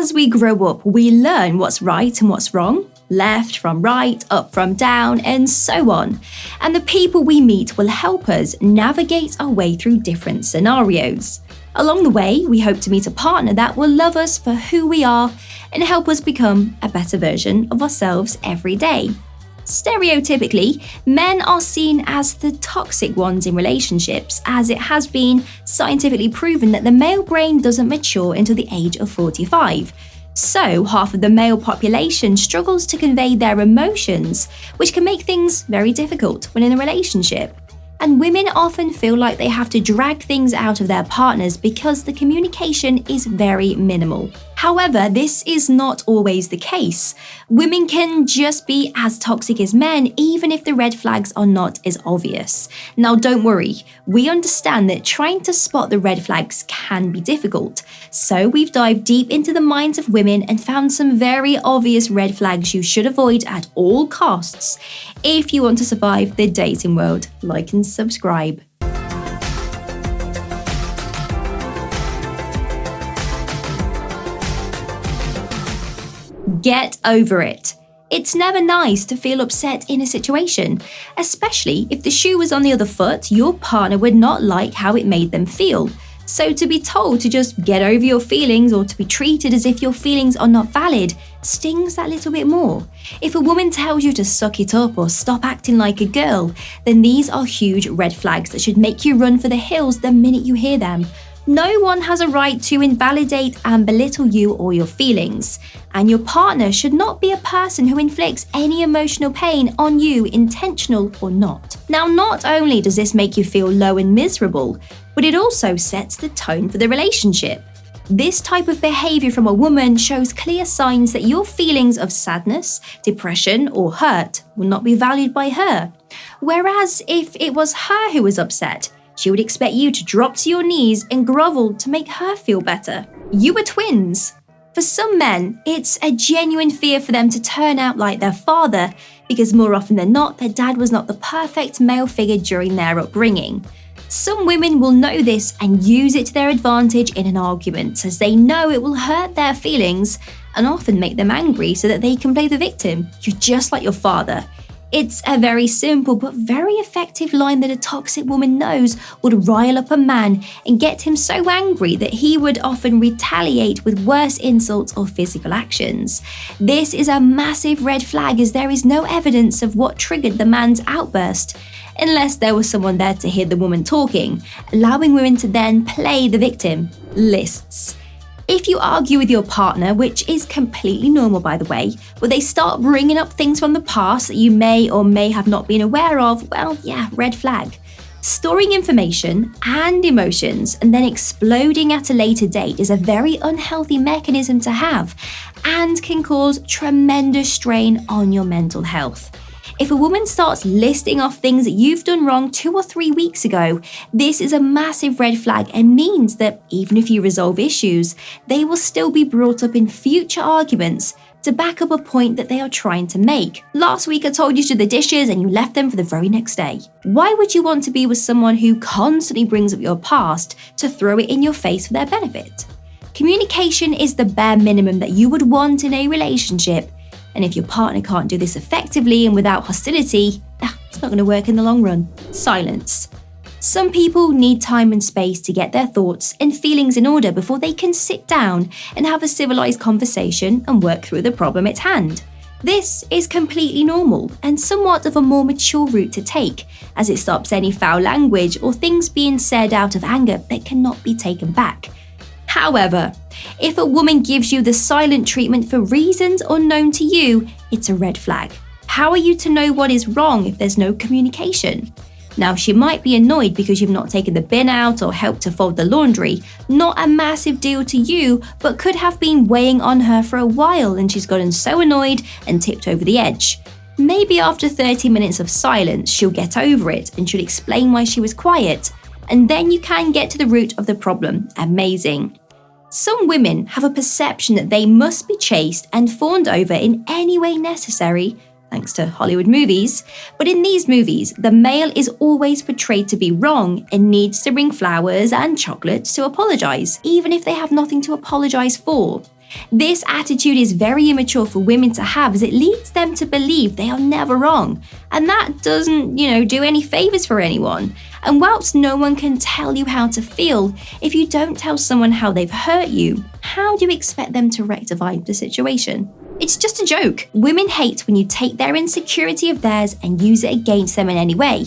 As we grow up, we learn what's right and what's wrong, left from right, up from down, and so on. And the people we meet will help us navigate our way through different scenarios. Along the way, we hope to meet a partner that will love us for who we are and help us become a better version of ourselves every day. Stereotypically, men are seen as the toxic ones in relationships, as it has been scientifically proven that the male brain doesn't mature until the age of 45. So, half of the male population struggles to convey their emotions, which can make things very difficult when in a relationship. And women often feel like they have to drag things out of their partners because the communication is very minimal. However, this is not always the case. Women can just be as toxic as men, even if the red flags are not as obvious. Now, don't worry, we understand that trying to spot the red flags can be difficult. So we've dived deep into the minds of women and found some very obvious red flags you should avoid at all costs if you want to survive the dating world. Like and subscribe. Get over it. It's never nice to feel upset in a situation, especially if the shoe was on the other foot. Your partner would not like how it made them feel. So to be told to just get over your feelings or to be treated as if your feelings are not valid stings that little bit more. If a woman tells you to suck it up or stop acting like a girl, then these are huge red flags that should make you run for the hills the minute you hear them. No one has a right to invalidate and belittle you or your feelings, and your partner should not be a person who inflicts any emotional pain on you, intentional or not. Now, not only does this make you feel low and miserable, but it also sets the tone for the relationship. This type of behavior from a woman shows clear signs that your feelings of sadness, depression, or hurt will not be valued by her. Whereas if it was her who was upset, she would expect you to drop to your knees and grovel to make her feel better. You are twins. For some men, it's a genuine fear for them to turn out like their father, because more often than not, their dad was not the perfect male figure during their upbringing. Some women will know this and use it to their advantage in an argument, as they know it will hurt their feelings and often make them angry so that they can play the victim. You're just like your father. It's a very simple but very effective line that a toxic woman knows would rile up a man and get him so angry that he would often retaliate with worse insults or physical actions. This is a massive red flag, as there is no evidence of what triggered the man's outburst, unless there was someone there to hear the woman talking, allowing women to then play the victim. Lists. If you argue with your partner, which is completely normal by the way, but they start bringing up things from the past that you may or may have not been aware of, well, yeah, red flag. Storing information and emotions and then exploding at a later date is a very unhealthy mechanism to have and can cause tremendous strain on your mental health. If a woman starts listing off things that you've done wrong 2 or 3 weeks ago, this is a massive red flag and means that even if you resolve issues, they will still be brought up in future arguments to back up a point that they are trying to make. Last week I told you to do the dishes and you left them for the very next day. Why would you want to be with someone who constantly brings up your past to throw it in your face for their benefit? Communication is the bare minimum that you would want in a relationship. And if your partner can't do this effectively and without hostility, it's not going to work in the long run. Silence. Some people need time and space to get their thoughts and feelings in order before they can sit down and have a civilized conversation and work through the problem at hand. This is completely normal and somewhat of a more mature route to take, as it stops any foul language or things being said out of anger that cannot be taken back. However, if a woman gives you the silent treatment for reasons unknown to you, it's a red flag. How are you to know what is wrong if there's no communication? Now, she might be annoyed because you've not taken the bin out or helped to fold the laundry. Not a massive deal to you, but could have been weighing on her for a while and she's gotten so annoyed and tipped over the edge. Maybe after 30 minutes of silence, she'll get over it and she'll explain why she was quiet. And then you can get to the root of the problem. Amazing. Some women have a perception that they must be chased and fawned over in any way necessary, thanks to Hollywood movies. But in these movies, the male is always portrayed to be wrong and needs to bring flowers and chocolates to apologize, even if they have nothing to apologize for. This attitude is very immature for women to have, as it leads them to believe they are never wrong. And that doesn't, do any favors for anyone. And whilst no one can tell you how to feel, if you don't tell someone how they've hurt you, how do you expect them to rectify the situation? It's just a joke. Women hate when you take their insecurity of theirs and use it against them in any way,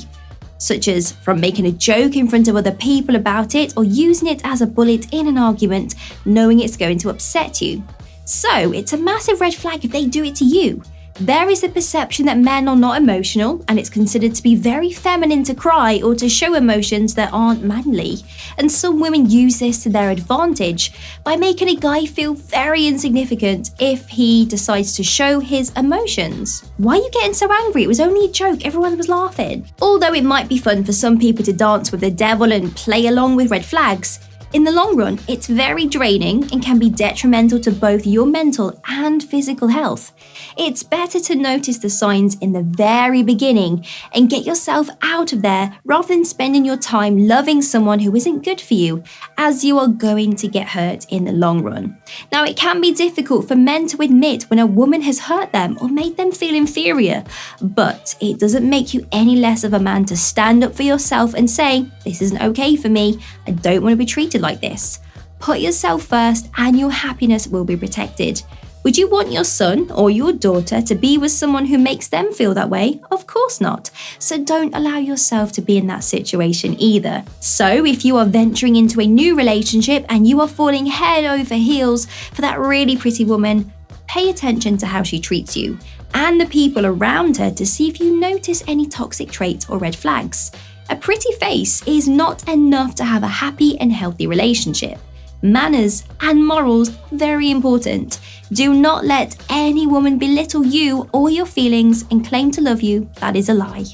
such as from making a joke in front of other people about it or using it as a bullet in an argument, knowing it's going to upset you. So it's a massive red flag if they do it to you. There is a perception that men are not emotional, and it's considered to be very feminine to cry or to show emotions that aren't manly. And some women use this to their advantage by making a guy feel very insignificant if he decides to show his emotions. Why are you getting so angry? It was only a joke, everyone was laughing. Although it might be fun for some people to dance with the devil and play along with red flags, in the long run, it's very draining and can be detrimental to both your mental and physical health. It's better to notice the signs in the very beginning and get yourself out of there rather than spending your time loving someone who isn't good for you, as you are going to get hurt in the long run. Now, it can be difficult for men to admit when a woman has hurt them or made them feel inferior, but it doesn't make you any less of a man to stand up for yourself and say, "This isn't okay for me, I don't want to be treated like this." Put yourself first and your happiness will be protected. Would you want your son or your daughter to be with someone who makes them feel that way? Of course not. So don't allow yourself to be in that situation either. So if you are venturing into a new relationship and you are falling head over heels for that really pretty woman, pay attention to how she treats you and the people around her to see if you notice any toxic traits or red flags. A pretty face is not enough to have a happy and healthy relationship. Manners and morals, very important. Do not let any woman belittle you or your feelings and claim to love you. That is a lie.